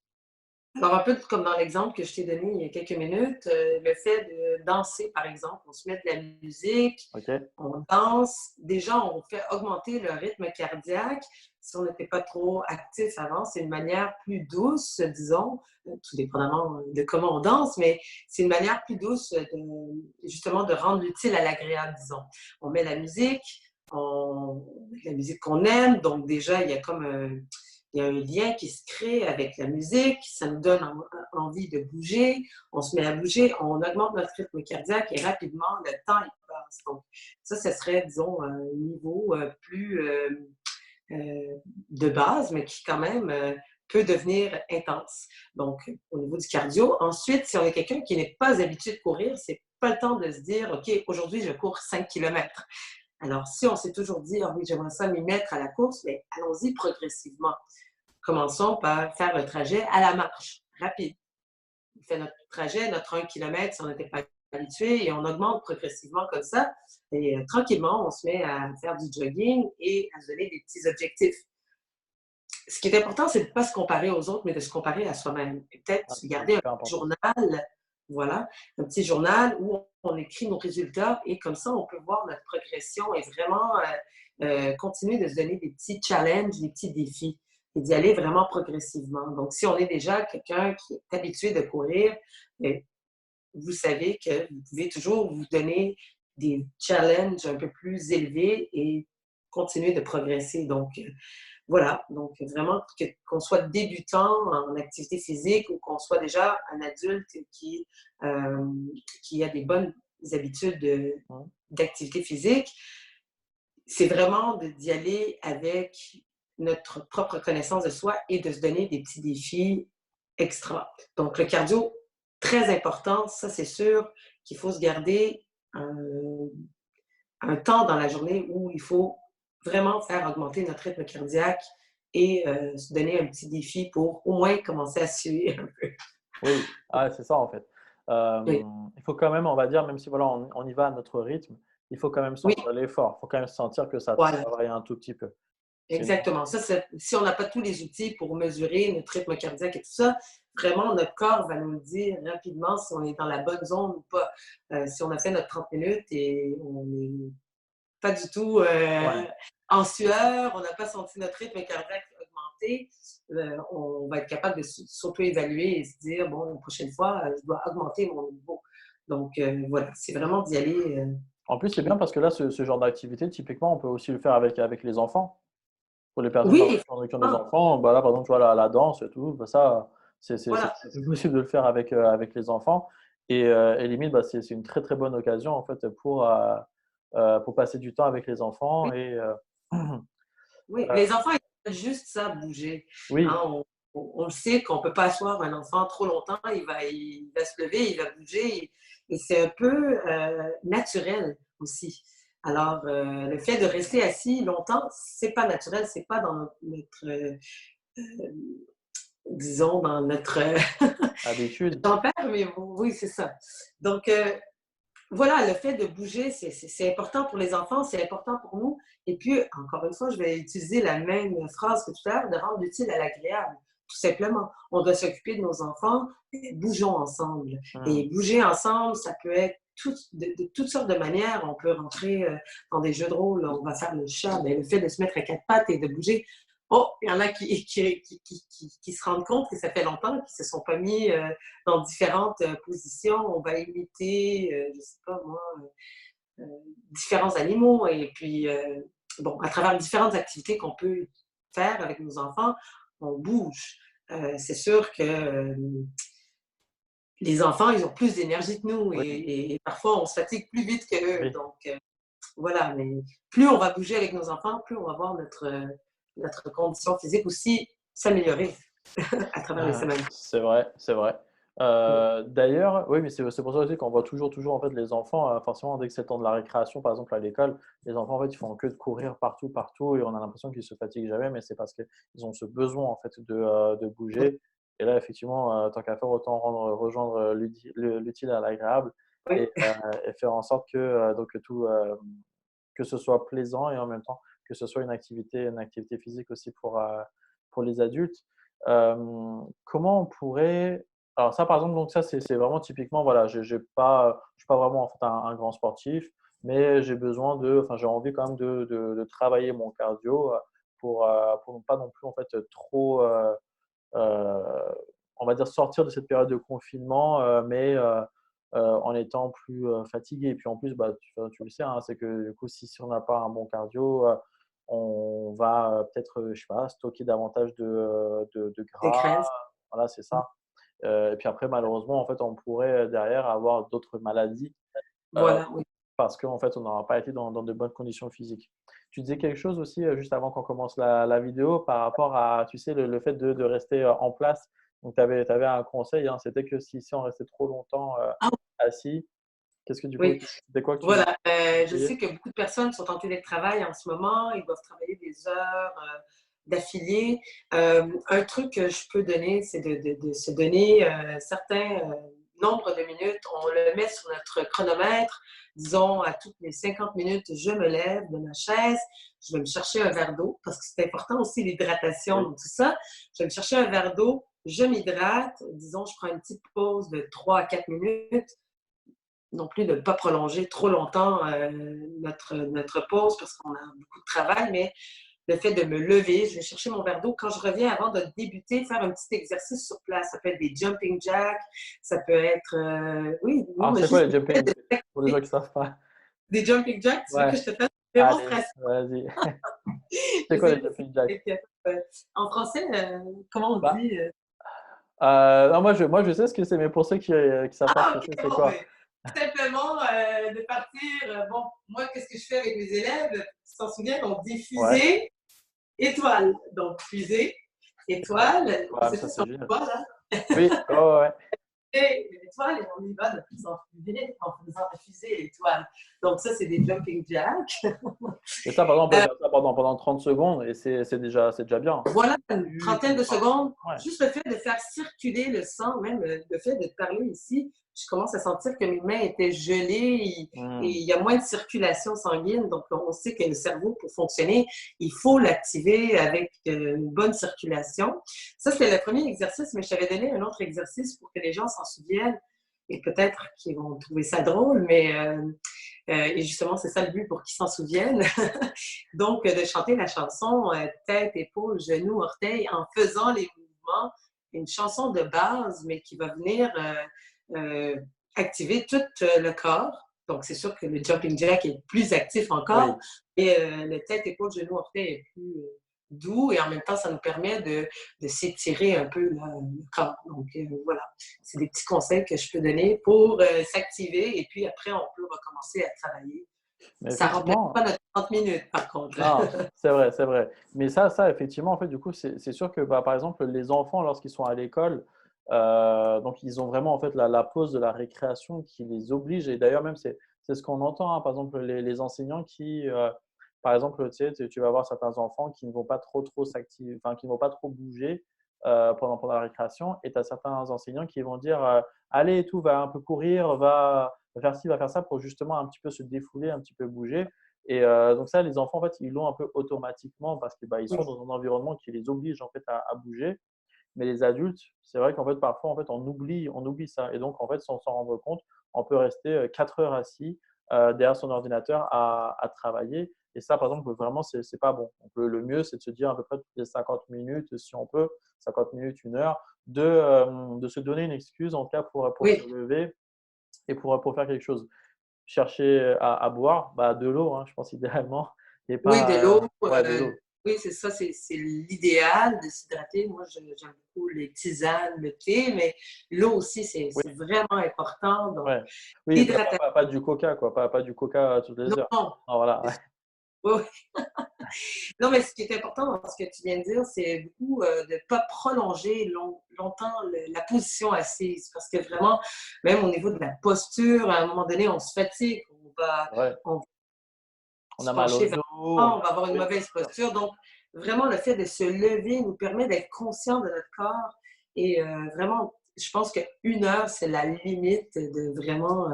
Speaker 2: Alors, un peu comme dans l'exemple que je t'ai donné il y a quelques minutes, le fait de danser, par exemple, on se met de la musique,
Speaker 1: OK?
Speaker 2: on danse. Déjà, on fait augmenter le rythme cardiaque. Si on n'était pas trop actif avant, c'est une manière plus douce, disons, tout dépendamment de comment on danse, mais c'est une manière plus douce de, justement, de rendre l'utile à l'agréable, disons. On met la musique qu'on aime, donc déjà, il y a un lien qui se crée avec la musique, ça nous donne envie de bouger, on se met à bouger, on augmente notre rythme cardiaque et rapidement, le temps, il passe. Donc, ça serait, disons, un niveau plus de base, mais qui quand même peut devenir intense. Donc, au niveau du cardio. Ensuite, si on est quelqu'un qui n'est pas habitué de courir, c'est pas le temps de se dire, OK, aujourd'hui, je cours 5 kilomètres. Alors, si on s'est toujours dit, ah oui, j'aimerais ça m'y mettre à la course, mais allons-y progressivement. Commençons par faire le trajet à la marche, rapide. On fait notre trajet, notre 1 kilomètre si on n'était pas habitué, et on augmente progressivement comme ça. Et tranquillement, on se met à faire du jogging et à se donner des petits objectifs. Ce qui est important, c'est de ne pas se comparer aux autres, mais de se comparer à soi-même. Et peut-être
Speaker 1: Ah, c'est
Speaker 2: garder un
Speaker 1: super important.
Speaker 2: journal, voilà, un petit journal où on écrit nos résultats et comme ça, on peut voir notre progression et vraiment continuer de se donner des petits challenges, des petits défis et d'y aller vraiment progressivement. Donc, si on est déjà quelqu'un qui est habitué de courir, vous savez que vous pouvez toujours vous donner des challenges un peu plus élevés et continuer de progresser. Donc, voilà, donc vraiment qu'on soit débutant en activité physique ou qu'on soit déjà un adulte euh, qui a des bonnes habitudes
Speaker 1: Mmh.
Speaker 2: d'activité physique, c'est vraiment d'y aller avec notre propre connaissance de soi et de se donner des petits défis extra. Donc le cardio, très important, ça c'est sûr qu'il faut se garder un, un temps dans la journée où il faut vraiment faire augmenter notre rythme cardiaque et se donner un petit défi pour au moins commencer à suer un peu.
Speaker 1: Oui, ah, c'est ça en fait.
Speaker 2: Oui,
Speaker 1: Il faut quand même, on va dire, même si voilà, on y va à notre rythme, il faut quand même
Speaker 2: oui,
Speaker 1: sentir l'effort. Il faut quand même sentir que ça
Speaker 2: voilà,
Speaker 1: travaille un tout petit peu. Sinon,
Speaker 2: exactement. Ça, si on n'a pas tous les outils pour mesurer notre rythme cardiaque et tout ça, vraiment, notre corps va nous le dire rapidement si on est dans la bonne zone ou pas. Si on a fait notre 30 minutes et on n'est pas du tout
Speaker 1: ouais.
Speaker 2: en sueur, on n'a pas senti notre rythme cardiaque augmenter, on va être capable de s'auto-évaluer et se dire, bon, la prochaine fois, je dois augmenter mon niveau. Donc, voilà, c'est vraiment d'y aller.
Speaker 1: En plus, c'est bien parce que là, ce genre d'activité, typiquement, on peut aussi le faire avec les enfants. Pour les personnes,
Speaker 2: Oui,
Speaker 1: par exemple, qui ont des
Speaker 2: effectivement,
Speaker 1: enfants, bah, là, par exemple, tu vois, la danse et tout, bah, ça,
Speaker 2: voilà.
Speaker 1: c'est possible de le faire avec les enfants et limite, bah, c'est une très, très bonne occasion, en fait, pour passer du temps avec les enfants
Speaker 2: Oui,
Speaker 1: et
Speaker 2: oui. Les enfants, ils veulent juste ça, bouger. Hein,
Speaker 1: oui,
Speaker 2: on le sait qu'on ne peut pas asseoir un enfant trop longtemps, il va se lever, il va bouger, et c'est un peu naturel aussi. Alors, le fait de rester assis longtemps, c'est pas naturel, c'est pas dans disons, dans notre
Speaker 1: habitude.
Speaker 2: tempère, mais oui, c'est ça. Donc, voilà, le fait de bouger, c'est important pour les enfants, c'est important pour nous. Et puis, encore une fois, je vais utiliser la même phrase que tout à l'heure, de rendre l'utile à l'agréable. Tout simplement. On doit s'occuper de nos enfants, bougeons ensemble.
Speaker 1: Mmh.
Speaker 2: Et bouger ensemble, ça peut être de toutes sortes de manières. On peut rentrer dans des jeux de rôle, on va faire le chat, mais le fait de se mettre à quatre pattes et de bouger. Oh, il y en a qui se rendent compte que ça fait longtemps qu'ils ne se sont pas mis dans différentes positions. On va imiter, je ne sais pas moi, euh, différents animaux. Et puis, bon, à travers différentes activités qu'on peut faire avec nos enfants, on bouge. C'est sûr que les enfants, ils ont plus d'énergie que nous
Speaker 1: Oui,
Speaker 2: et parfois on se fatigue plus vite qu'eux.
Speaker 1: oui.
Speaker 2: Donc, voilà, mais plus on va bouger avec nos enfants, plus on va voir notre condition physique aussi s'améliorer à travers les
Speaker 1: Ah,
Speaker 2: semaines.
Speaker 1: c'est vrai, c'est vrai.
Speaker 2: Oui,
Speaker 1: D'ailleurs, oui, mais c'est pour ça aussi qu'on voit toujours, en fait, les enfants, forcément, dès que c'est le temps de la récréation, par exemple, à l'école, les enfants, en fait, ils font que de courir partout, partout et on a l'impression qu'ils se fatiguent jamais, mais c'est parce qu'ils ont ce besoin, en fait, de
Speaker 2: oui,
Speaker 1: bouger et là, effectivement, tant qu'à faire, autant rejoindre, l'utile à l'agréable
Speaker 2: oui.
Speaker 1: et faire en sorte que, donc que ce soit plaisant et en même temps que ce soit une activité physique aussi pour les adultes. Comment on pourrait alors ça, par exemple, donc ça, c'est vraiment typiquement, voilà, je suis pas vraiment, en fait, un grand sportif, mais j'ai besoin enfin, j'ai envie quand même de travailler mon cardio, pour ne pas non plus, en fait, trop, heu, on va dire sortir de cette période de confinement, en étant plus, fatigué et puis en plus, bah, tu le sais, hein, c'est que du coup, si on n'a pas un bon cardio, on va, peut-être, je sais pas, stocker davantage de
Speaker 2: Des
Speaker 1: gras.
Speaker 2: graisses.
Speaker 1: Voilà, c'est ça. Et puis après malheureusement, en fait, on pourrait, derrière avoir d'autres maladies, heu,
Speaker 2: Voilà, oui.
Speaker 1: parce qu'en fait, on n'aura pas été dans de bonnes conditions physiques. Tu disais quelque chose aussi, juste avant qu'on commence la vidéo par rapport à, tu sais, le fait de rester, en place. Donc tu avais un conseil, hein, c'était que si on restait trop longtemps,
Speaker 2: Ah
Speaker 1: assis, qu'est-ce que du coup
Speaker 2: oui,
Speaker 1: c'était quoi que tu
Speaker 2: voilà. Je
Speaker 1: conseillais?
Speaker 2: sais que beaucoup de personnes sont en télétravail en ce moment. Ils doivent travailler des heures d'affilée. Un truc que je peux donner, c'est de se donner certains nombres de minutes. On le met sur notre chronomètre. Disons, à toutes les 50 minutes, je me lève de ma chaise. Je vais me chercher un verre d'eau parce que c'est important aussi l'hydratation,
Speaker 1: Oui.
Speaker 2: donc tout ça. Je vais me chercher un verre d'eau. Je m'hydrate. Disons, je prends une petite pause de 3 à 4 minutes non plus de ne pas prolonger trop longtemps notre pause parce qu'on a beaucoup de travail, mais le fait de me lever, je vais chercher mon verre d'eau. Quand je reviens, avant de débuter, faire un petit exercice sur place. Ça peut être des jumping jacks, ça peut être, oui,
Speaker 1: Alors
Speaker 2: mais
Speaker 1: c'est quoi
Speaker 2: juste
Speaker 1: les jumping pour les gens qui savent pas?
Speaker 2: des jumping jacks. Tu veux que
Speaker 1: Ouais,
Speaker 2: je te fasse une
Speaker 1: allez,
Speaker 2: démonstration?
Speaker 1: vas-y. C'est
Speaker 2: Je
Speaker 1: quoi
Speaker 2: sais
Speaker 1: les
Speaker 2: pas si
Speaker 1: jumping jacks?
Speaker 2: tu es capable. En français, comment on
Speaker 1: Bah,
Speaker 2: dit?
Speaker 1: non, moi je sais ce que c'est, mais pour ceux qui savent pas ce
Speaker 2: Ah,
Speaker 1: que
Speaker 2: ok,
Speaker 1: c'est
Speaker 2: bon,
Speaker 1: quoi?
Speaker 2: mais simplement de partir. Bon, moi, qu'est-ce que je fais avec mes élèves? Tu t'en souviens, on dit
Speaker 1: Ouais,
Speaker 2: fusée, étoile. Donc, fusée,
Speaker 1: ouais.
Speaker 2: étoile. Je
Speaker 1: Ouais,
Speaker 2: ne
Speaker 1: mais
Speaker 2: sais
Speaker 1: ça
Speaker 2: pas si
Speaker 1: c'est
Speaker 2: on
Speaker 1: génial.
Speaker 2: voit là.
Speaker 1: Oui, ouais, ouais, ouais.
Speaker 2: Et l'étoile, et on y va de plus en plus vite en faisant la fusée et l'étoile. Donc, ça, c'est des jumping jacks.
Speaker 1: Et ça, par exemple, on peut faire ça pendant 30 secondes et c'est déjà bien.
Speaker 2: Voilà, une
Speaker 1: Minutes,
Speaker 2: trentaine de
Speaker 1: enfin,
Speaker 2: secondes.
Speaker 1: ouais.
Speaker 2: Juste le fait de faire circuler le sang, même le fait de parler ici, je commence à sentir que mes mains étaient gelées et
Speaker 1: Mmh.
Speaker 2: il y a moins de circulation sanguine. Donc, on sait que le cerveau, pour fonctionner, il faut l'activer avec une bonne circulation. Ça, c'était le premier exercice, mais je t'avais donné un autre exercice pour que les gens s'en souviennent et peut-être qu'ils vont trouver ça drôle, mais et justement, c'est ça le but pour qu'ils s'en souviennent. Donc, de chanter la chanson tête, épaule, genou, orteil en faisant les mouvements, une chanson de base, mais qui va venir activer tout le corps. Donc, c'est sûr que le jumping jack est plus actif encore,
Speaker 1: Oui.
Speaker 2: et le tête, épaule, genou, orteil est plus doux et en même temps, ça nous permet de s'étirer un peu là, le corps. Donc, voilà, c'est des petits conseils que je peux donner pour s'activer et puis après, on peut recommencer à travailler.
Speaker 1: Mais
Speaker 2: Ça ne remplace
Speaker 1: effectivement,
Speaker 2: pas notre 30 minutes, par contre.
Speaker 1: non, c'est vrai, c'est vrai. Mais ça effectivement, en fait, du coup, c'est sûr que, bah, par exemple, les enfants, lorsqu'ils sont à l'école, donc ils ont vraiment, en fait, la pause de la récréation qui les oblige et d'ailleurs même c'est ce qu'on entend, hein. Par exemple, les enseignants qui, par exemple, tu sais, tu vas avoir certains enfants qui ne vont pas trop s'activer, enfin, qui ne vont pas trop bouger, pendant la récréation et tu as certains enseignants qui vont dire, «Allez et tout, va un peu courir, va faire ci, va faire ça» pour justement un petit peu se défouler, un petit peu bouger. Et donc ça, les enfants, en fait, ils l'ont un peu automatiquement parce que, bah, ils sont
Speaker 2: Oui,
Speaker 1: dans un environnement qui les oblige, en fait, à bouger. Mais les adultes, c'est vrai qu'en fait, parfois, en fait, on oublie ça et donc en fait, sans s'en rendre compte, on peut rester, 4 heures assis, derrière son ordinateur à travailler et ça, par exemple, vraiment, c'est pas bon. Donc le mieux, c'est de se dire à peu près toutes les 50 minutes, si on peut, 50 minutes, 1 heure, de se donner une excuse, en tout cas, pour se
Speaker 2: oui,
Speaker 1: lever et pour faire quelque chose. Chercher à boire, bah, de l'eau, hein, je pense idéalement et
Speaker 2: oui, de l'eau.
Speaker 1: pas, ouais, de l'eau.
Speaker 2: Oui, c'est ça, c'est l'idéal de s'hydrater. Moi, j'aime beaucoup les tisanes, le thé, mais l'eau aussi,
Speaker 1: Oui,
Speaker 2: c'est vraiment important. Donc,
Speaker 1: ouais. Oui,
Speaker 2: l'hydratation,
Speaker 1: pas du coca, quoi, pas du coca toutes les
Speaker 2: non,
Speaker 1: heures.
Speaker 2: non.
Speaker 1: Non, voilà, ouais.
Speaker 2: Oui, oui. Non, mais ce qui est important dans ce que tu viens de dire, c'est beaucoup de ne pas prolonger longtemps la position assise. Parce que vraiment, même au niveau de la posture, à un moment donné, on se fatigue,
Speaker 1: C'est vrai.
Speaker 2: on
Speaker 1: On
Speaker 2: se
Speaker 1: a mal au
Speaker 2: pencher vers
Speaker 1: dos,
Speaker 2: l'avant, on va avoir une
Speaker 1: oui,
Speaker 2: mauvaise
Speaker 1: bien sûr.
Speaker 2: posture. Donc, vraiment, le fait de se lever nous permet d'être conscient de notre corps. Et vraiment, je pense qu'une heure, c'est la limite de vraiment,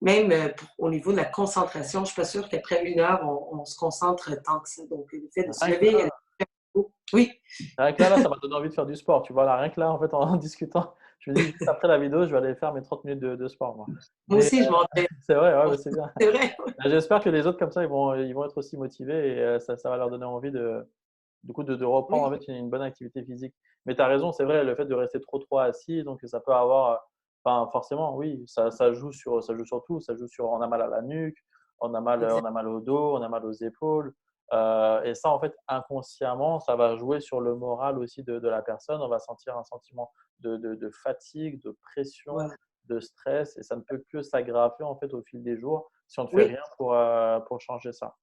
Speaker 2: même au niveau de la concentration, je ne suis pas sûre qu'après une heure, on se concentre tant que ça. Donc, le fait de se
Speaker 1: Rien que
Speaker 2: lever, il y a
Speaker 1: ça
Speaker 2: le Oui,
Speaker 1: Rien que là, ça m'a donné envie de faire du sport. Tu vois, là, rien que là, en fait, en discutant, je me dis juste après la vidéo, je vais aller faire mes 30 minutes de sport, moi.
Speaker 2: moi
Speaker 1: Mais
Speaker 2: aussi, je m'entraîne.
Speaker 1: c'est vrai, ouais, bah, c'est bien.
Speaker 2: C'est vrai.
Speaker 1: Bah, j'espère que les autres, comme ça, ils vont être aussi motivés et ça va leur donner envie du coup, de reprendre en
Speaker 2: Oui,
Speaker 1: fait une bonne activité physique. Mais tu as raison, c'est vrai, le fait de rester trop assis, donc ça peut avoir, enfin, forcément, oui, ça joue sur tout. Ça joue sur, on a mal à la nuque, on
Speaker 2: exact.
Speaker 1: a mal au dos, on a mal aux épaules. Et ça, en fait, inconsciemment, ça va jouer sur le moral aussi de la personne. On va sentir un sentiment de fatigue, de pression,
Speaker 2: Voilà.
Speaker 1: de stress, et ça ne peut que s'aggraver en fait au fil des jours si on ne fait
Speaker 2: Oui,
Speaker 1: rien pour changer ça.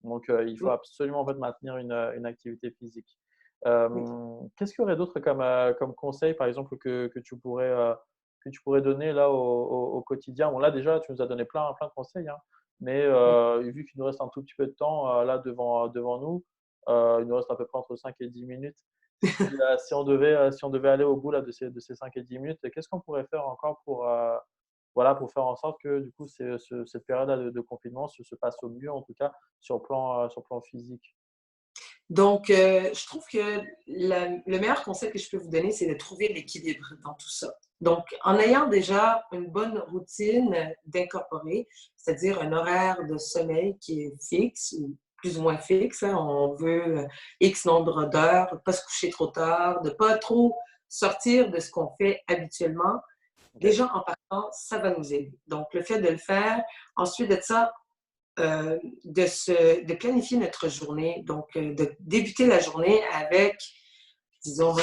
Speaker 1: Donc, il faut
Speaker 2: oui,
Speaker 1: absolument en fait maintenir une activité physique.
Speaker 2: oui.
Speaker 1: Qu'est-ce qu'il y aurait d'autre comme conseil, par exemple, que tu pourrais donner là au quotidien? Bon, là déjà, tu nous as donné plein de conseils, hein, mais
Speaker 2: Oui.
Speaker 1: vu qu'il nous reste un tout petit peu de temps là devant nous, il nous reste à peu près entre 5 et 10 minutes. Si on devait aller au bout là, de ces 5 et 10 minutes, qu'est-ce qu'on pourrait faire encore voilà, pour faire en sorte que du coup, cette période-là de confinement se passe au mieux, en tout cas, sur le plan physique.
Speaker 2: Donc, je trouve que le meilleur conseil que je peux vous donner, c'est de trouver l'équilibre dans tout ça. Donc, en ayant déjà une bonne routine d'incorporer, c'est-à-dire un horaire de sommeil qui est fixe ou plus ou moins fixe, hein, on veut X nombre d'heures, pas se coucher trop tard, de pas trop sortir de ce qu'on fait habituellement.
Speaker 1: OK.
Speaker 2: Déjà, en partant, ça va nous aider. Donc, le fait de le faire, ensuite de ça, de planifier notre journée, donc de débuter la journée avec, disons, moi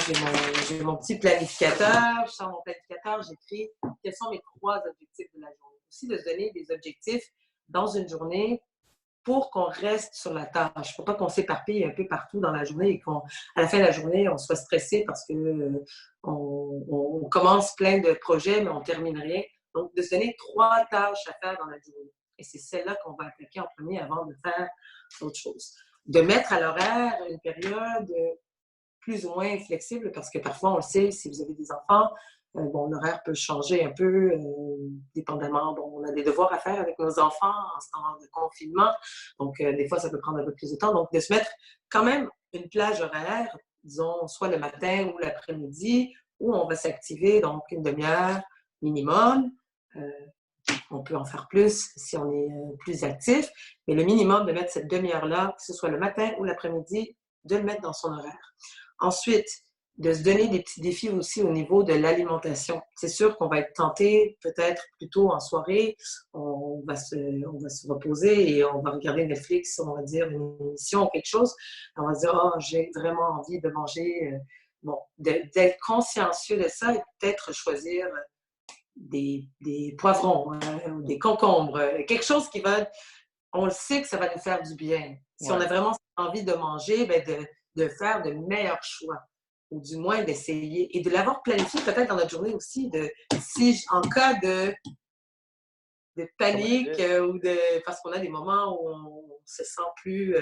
Speaker 2: j'ai mon petit planificateur, je sors mon planificateur, j'écris quels sont mes 3 objectifs de la journée. Aussi de se donner des objectifs dans une journée pour qu'on reste sur la tâche, pour pas qu'on s'éparpille un peu partout dans la journée et qu'à la fin de la journée, on soit stressé parce que on commence plein de projets, mais on termine rien. Donc, de se donner 3 tâches à faire dans la journée. Et c'est celle-là qu'on va attaquer en premier avant de faire autre chose. De mettre à l'horaire une période plus ou moins flexible parce que parfois, on le sait, si vous avez des enfants, bon, l'horaire peut changer un peu, dépendamment. Bon, on a des devoirs à faire avec nos enfants en ce temps de confinement. Donc, des fois, ça peut prendre un peu plus de temps. Donc, de se mettre quand même une plage horaire, disons, soit le matin ou l'après-midi, où on va s'activer, donc une demi-heure minimum. Euh, on peut en faire plus si on est plus actif, mais le minimum de mettre cette demi-heure-là, que ce soit le matin ou l'après-midi, de le mettre dans son horaire. Ensuite, de se donner des petits défis aussi au niveau de l'alimentation. C'est sûr qu'on va être tenté, peut-être plutôt en soirée, on va se reposer et on va regarder Netflix, on va dire une émission ou quelque chose. On va se dire, oh, j'ai vraiment envie de manger. Bon, d'être consciencieux de ça et peut-être choisir des poivrons, des concombres, quelque chose qui va, on le sait que ça va nous faire du bien. Si on
Speaker 1: Ouais.
Speaker 2: a vraiment envie de manger, ben de faire de meilleurs choix ou du moins d'essayer et de l'avoir planifié peut-être dans notre journée aussi, si en cas de
Speaker 1: Très bonne
Speaker 2: panique
Speaker 1: idée.
Speaker 2: ou parce qu'on a des moments où on se sent plus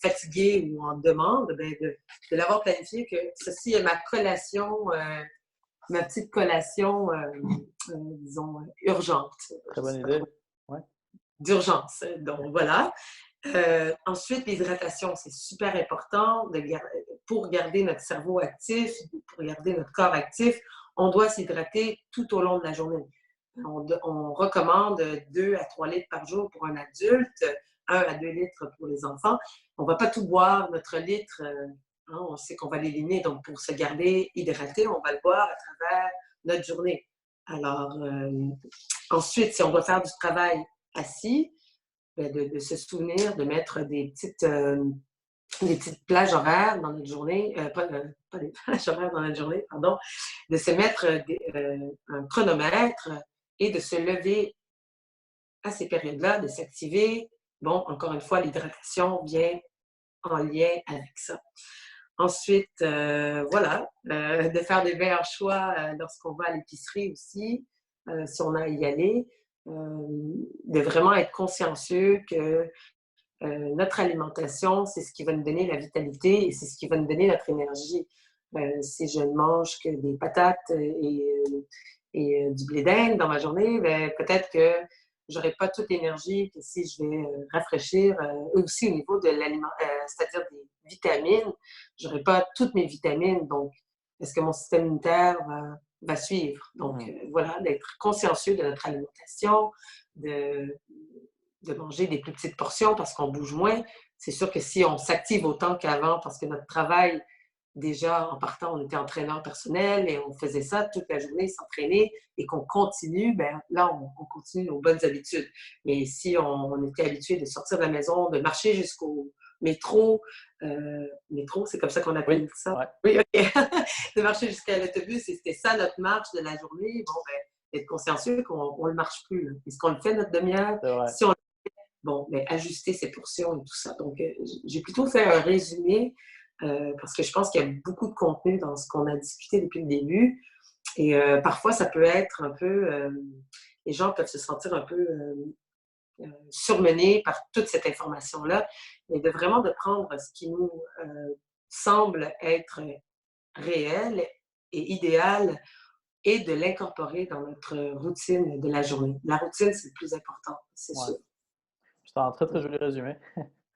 Speaker 2: fatigué ou en demande, ben de l'avoir planifié que ceci est ma petite collation, disons, urgente.
Speaker 1: Très
Speaker 2: Je
Speaker 1: bonne
Speaker 2: sais pas
Speaker 1: idée.
Speaker 2: trop,
Speaker 1: Ouais.
Speaker 2: d'urgence. Donc, voilà. Ensuite, l'hydratation, c'est super important pour garder notre cerveau actif, pour garder notre corps actif. On doit s'hydrater tout au long de la journée. On recommande 2 à 3 litres par jour pour un adulte, 1 à 2 litres pour les enfants. On ne va pas tout boire, notre litre, hein, on sait qu'on va l'éliminer. Donc, pour se garder hydraté, on va le boire à travers notre journée. Alors, ensuite, si on doit faire du travail assis, ben, de se souvenir de mettre des petites plages horaires dans notre journée, pas des plages horaires dans notre journée, pardon, de se mettre un chronomètre et de se lever à ces périodes-là, de s'activer. Bon, encore une fois, l'hydratation vient en lien avec ça. Ensuite, voilà, de faire des meilleurs choix lorsqu'on va à l'épicerie aussi, si on a à y aller, de vraiment être consciencieux que notre alimentation, c'est ce qui va nous donner la vitalité et c'est ce qui va nous donner notre énergie. Si je ne mange que des patates et du blé d'Inde dans ma journée, ben, peut-être que j'aurai pas toute l'énergie que si je vais rafraîchir. Eux aussi, au niveau de l'aliment, c'est-à-dire des vitamines, j'aurai pas toutes mes vitamines. Donc, est-ce que mon système immunitaire va suivre? Donc,
Speaker 1: Mhm.
Speaker 2: voilà, d'être consciencieux de notre alimentation, de, de manger des plus petites portions parce qu'on bouge moins. C'est sûr que si on s'active autant qu'avant, parce que notre travail, déjà en partant, on était entraîneur personnel et on faisait ça toute la journée, s'entraîner, et qu'on continue, ben là, on continue nos bonnes habitudes. Mais si on était habitué de sortir de la maison, de marcher jusqu'au métro, c'est comme ça qu'on
Speaker 1: Oui,
Speaker 2: appelle ça.
Speaker 1: ouais.
Speaker 2: Oui, OK. De marcher jusqu'à l'autobus, et c'était ça notre marche de la journée. Bon, ben, être consciencieux qu'on ne le marche plus. Là. Est-ce qu'on le fait notre demi-heure?
Speaker 1: C'est vrai.
Speaker 2: Si on bon, mais ajuster ses portions et tout ça. Donc, j'ai plutôt fait un résumé parce que je pense qu'il y a beaucoup de contenu dans ce qu'on a discuté depuis le début. Et parfois, ça peut être un peu, les gens peuvent se sentir un peu surmenés par toute cette information-là, mais de vraiment de prendre ce qui nous semble être réel et idéal et de l'incorporer dans notre routine de la journée. La routine, c'est le plus important, c'est
Speaker 1: Ouais.
Speaker 2: sûr.
Speaker 1: C'est un très très joli résumé.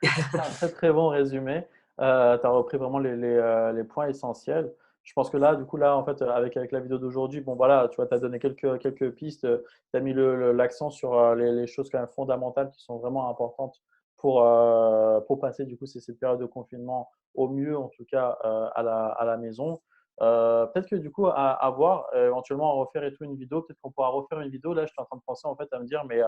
Speaker 1: Un très très bon résumé. Tu as repris vraiment les points essentiels. Je pense que là, du coup, là, en fait, avec la vidéo d'aujourd'hui, bon, voilà, tu vois, tu as donné quelques pistes. Tu as mis l'accent sur les choses quand même fondamentales qui sont vraiment importantes pour passer, du coup, cette période de confinement au mieux, en tout cas, à la maison. Peut-être que, du coup, à voir, éventuellement, à refaire et tout une vidéo. Peut-être qu'on pourra refaire une vidéo. Là, je suis en train de penser, en fait, à me dire, mais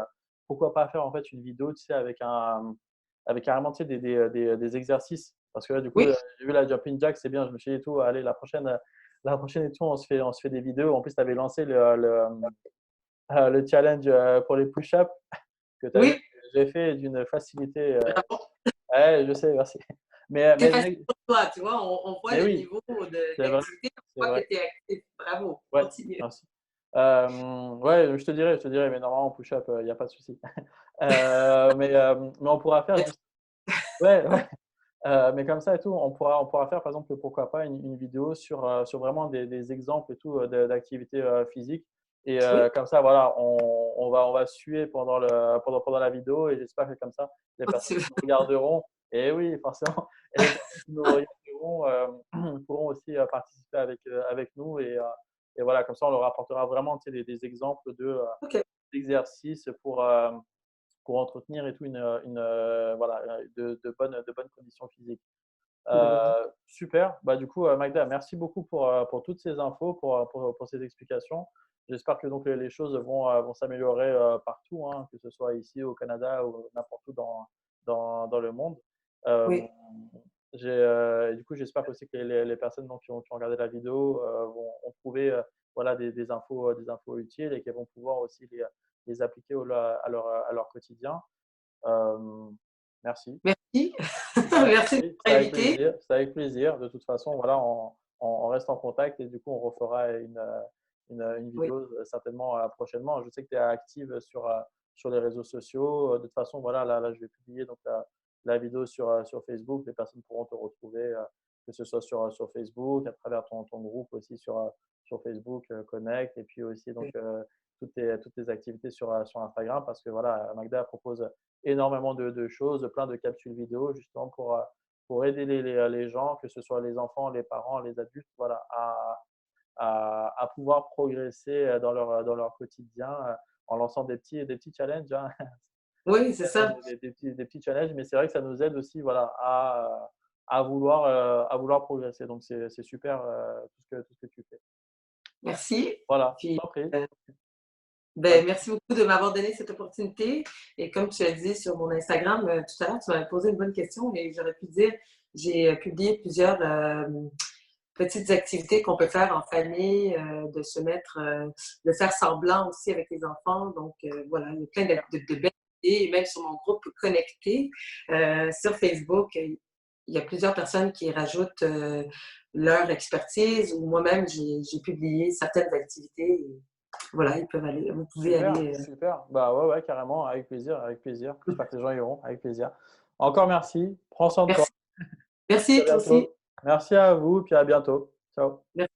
Speaker 1: pourquoi pas faire, en fait, une vidéo, tu sais, avec carrément tu sais, des exercices. Parce que là, du coup,
Speaker 2: Oui,
Speaker 1: j'ai vu la jumping jack, c'est bien. Je me suis dit, tout, allez, la prochaine et tout, on se fait des vidéos. En plus, tu avais lancé le challenge pour les push-ups que tu as vu.
Speaker 2: oui,
Speaker 1: J'ai fait d'une facilité.
Speaker 2: bravo.
Speaker 1: Ouais, je sais, merci.
Speaker 2: C'est facile pour toi, tu vois, on voit
Speaker 1: Mais
Speaker 2: le
Speaker 1: oui,
Speaker 2: niveau
Speaker 1: c'est vrai,
Speaker 2: d'activité,
Speaker 1: c'est
Speaker 2: on voit que
Speaker 1: vrai.
Speaker 2: tu es actif. Bravo,
Speaker 1: Ouais,
Speaker 2: continue.
Speaker 1: merci. Ouais, je te dirai, mais normalement, en push-up, il n'y a pas de souci. Mais on pourra faire juste. Ouais, ouais. Mais comme ça et tout, on pourra faire par exemple, pourquoi pas, une vidéo sur vraiment des exemples et tout d'activités physiques. Et
Speaker 2: Oui,
Speaker 1: comme ça, voilà, on va suer pendant la vidéo et j'espère que comme ça, les personnes qui
Speaker 2: continue.
Speaker 1: nous regarderont, et oui, forcément, et les personnes qui nous regarderont pourront aussi participer avec nous. Et voilà, comme ça, on leur apportera vraiment tu sais, des exemples
Speaker 2: OK.
Speaker 1: d'exercices pour entretenir et tout voilà, de bonnes conditions physiques.
Speaker 2: Bon.
Speaker 1: Super. Bah, du coup, Magda, merci beaucoup pour toutes ces infos, pour ces explications. J'espère que donc les choses vont s'améliorer partout, hein, que ce soit ici au Canada ou n'importe où dans le monde. Euh,
Speaker 2: Oui,
Speaker 1: et du coup, j'espère aussi que les personnes donc, qui ont regardé la vidéo ont trouvé voilà, des infos utiles et qu'elles vont pouvoir aussi les appliquer à leur quotidien. Euh, Merci.
Speaker 2: merci.
Speaker 1: Bah,
Speaker 2: Merci de
Speaker 1: oui, c'est
Speaker 2: m'avoir
Speaker 1: avec
Speaker 2: invitée.
Speaker 1: plaisir. C'est avec plaisir. De toute façon, voilà, on reste en contact et du coup, on refera une
Speaker 2: Oui,
Speaker 1: vidéo certainement prochainement. Je sais que tu es active sur les réseaux sociaux. De toute façon, voilà, là, je vais publier donc la vidéo sur Facebook. Les personnes pourront te retrouver, que ce soit sur Facebook, à travers ton groupe aussi sur Facebook, Connect, et puis aussi donc,
Speaker 2: oui.
Speaker 1: toutes tes activités sur Instagram parce que voilà, Magda propose énormément de choses, plein de capsules vidéo justement pour aider les gens, que ce soit les enfants, les parents, les adultes, voilà, à pouvoir progresser dans leur quotidien en lançant des petits challenges, hein.
Speaker 2: Oui, c'est ça.
Speaker 1: Des petits challenges, mais c'est vrai que ça nous aide aussi voilà, à vouloir progresser. Donc, c'est super tout ce que tu fais.
Speaker 2: Merci.
Speaker 1: Voilà, je
Speaker 2: Puis,
Speaker 1: t'en prie.
Speaker 2: euh,
Speaker 1: Pas de-
Speaker 2: ben, merci beaucoup de m'avoir donné cette opportunité. Et comme tu as dit sur mon Instagram tout à l'heure, tu m'avais posé une bonne question et j'aurais pu dire, j'ai publié plusieurs petites activités qu'on peut faire en famille, de se mettre, de faire semblant aussi avec les enfants. Donc, voilà, il y a plein de belles idées. Et même sur mon groupe connecté sur Facebook, il y a plusieurs personnes qui rajoutent leur expertise ou moi-même, j'ai publié certaines activités. Et voilà, ils peuvent aller, vous pouvez
Speaker 1: Super,
Speaker 2: aller.
Speaker 1: super. Bah ouais, ouais, carrément, avec plaisir, avec plaisir. J'espère que les gens iront, avec plaisir. Encore merci. Prends soin de toi.
Speaker 2: Merci.
Speaker 1: À
Speaker 2: Merci, toi aussi.
Speaker 1: bientôt. Merci à vous, puis à bientôt. Ciao.
Speaker 2: Merci.